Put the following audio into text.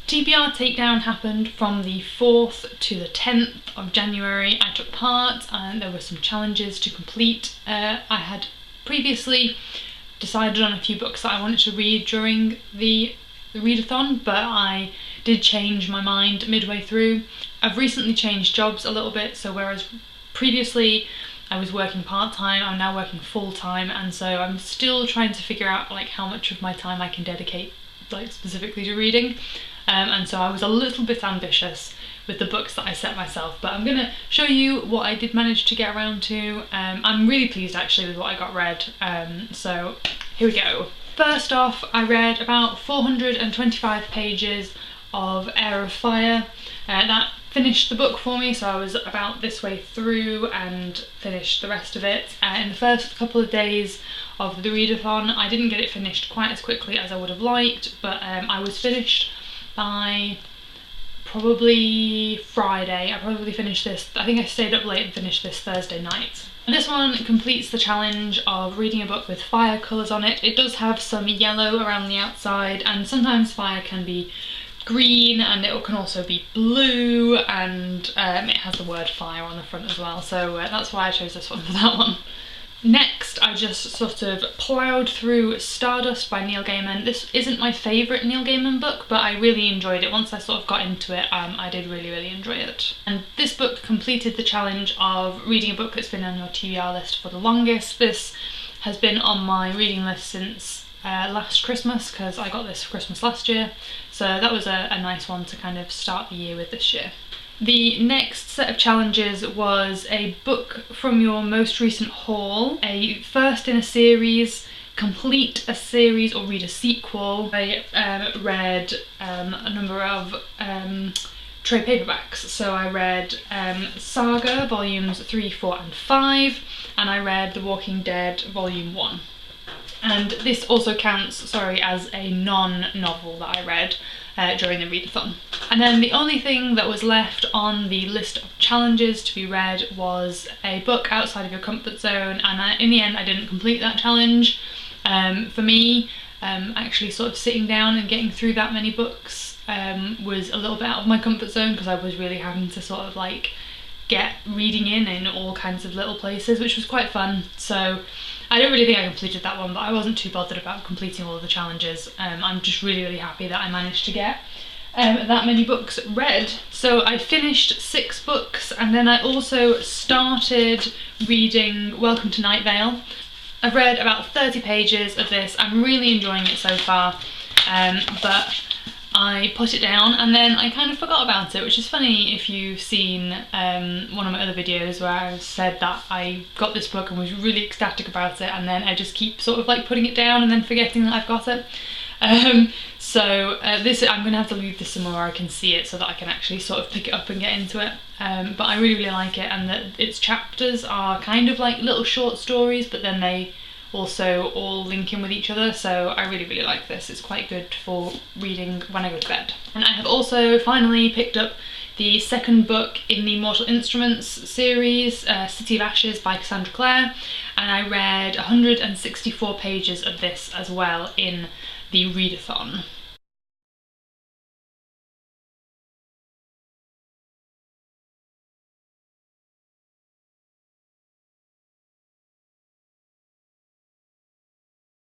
TBR Takedown happened from the 4th to the 10th of January. I took part and there were some challenges to complete. I had previously decided on a few books that I wanted to read during the readathon, but I did change my mind midway through. I've recently changed jobs a little bit, so whereas previously I was working part-time, I'm now working full-time, and so I'm still trying to figure out like how much of my time I can dedicate like specifically to reading. And so I was a little bit ambitious with the books that I set myself, but I'm gonna show you what I did manage to get around to. I'm really pleased actually with what I got read, so here we go. First off, I read about 425 pages of Air of Fire. That finished the book for me, so I was about this way through and finished the rest of it. In the first couple of days of the readathon, I didn't get it finished quite as quickly as I would have liked, but I was finished by probably Friday. I probably finished this, I think I stayed up late and finished this Thursday night. And this one completes the challenge of reading a book with fire colours on it. It does have some yellow around the outside, and sometimes fire can be green, and it can also be blue, and it has the word fire on the front as well, so that's why I chose this one for that one. Next, I just sort of ploughed through Stardust by Neil Gaiman. This isn't my favourite Neil Gaiman book, but I really enjoyed it. Once I sort of got into it, I did really enjoy it. And this book completed the challenge of reading a book that's been on your TBR list for the longest. This has been on my reading list since last Christmas, because I got this for Christmas last year, so that was a nice one to kind of start the year with this year. The next set of challenges was a book from your most recent haul, a first in a series, complete a series or read a sequel. I read a number of trade paperbacks, so I read Saga volumes 3, 4 and 5, and I read The Walking Dead volume 1. And this also counts, as a non-novel that I read during the readathon. And then the only thing that was left on the list of challenges to be read was a book outside of your comfort zone, and in the end I didn't complete that challenge. For me, actually sort of sitting down and getting through that many books was a little bit out of my comfort zone, because I was really having to sort of like get reading in all kinds of little places, which was quite fun. So I don't really think I completed that one, but I wasn't too bothered about completing all of the challenges. I'm just really happy that I managed to get that many books read. So I finished 6 books, and then I also started reading Welcome to Night Vale. I've read about 30 pages of this. I'm really enjoying it so far, but I put it down and then I kind of forgot about it, which is funny if you've seen one of my other videos where I said that I got this book and was really ecstatic about it, and then I just keep sort of like putting it down and then forgetting that I've got it. This, I'm going to have to leave this somewhere where I can see it so that I can actually sort of pick it up and get into it. But I really like it, and that its chapters are kind of like little short stories, but then they also all link in with each other, so I really like this. It's quite good for reading when I go to bed. And I have also finally picked up the second book in the Mortal Instruments series, City of Ashes by Cassandra Clare, and I read 164 pages of this as well in the readathon.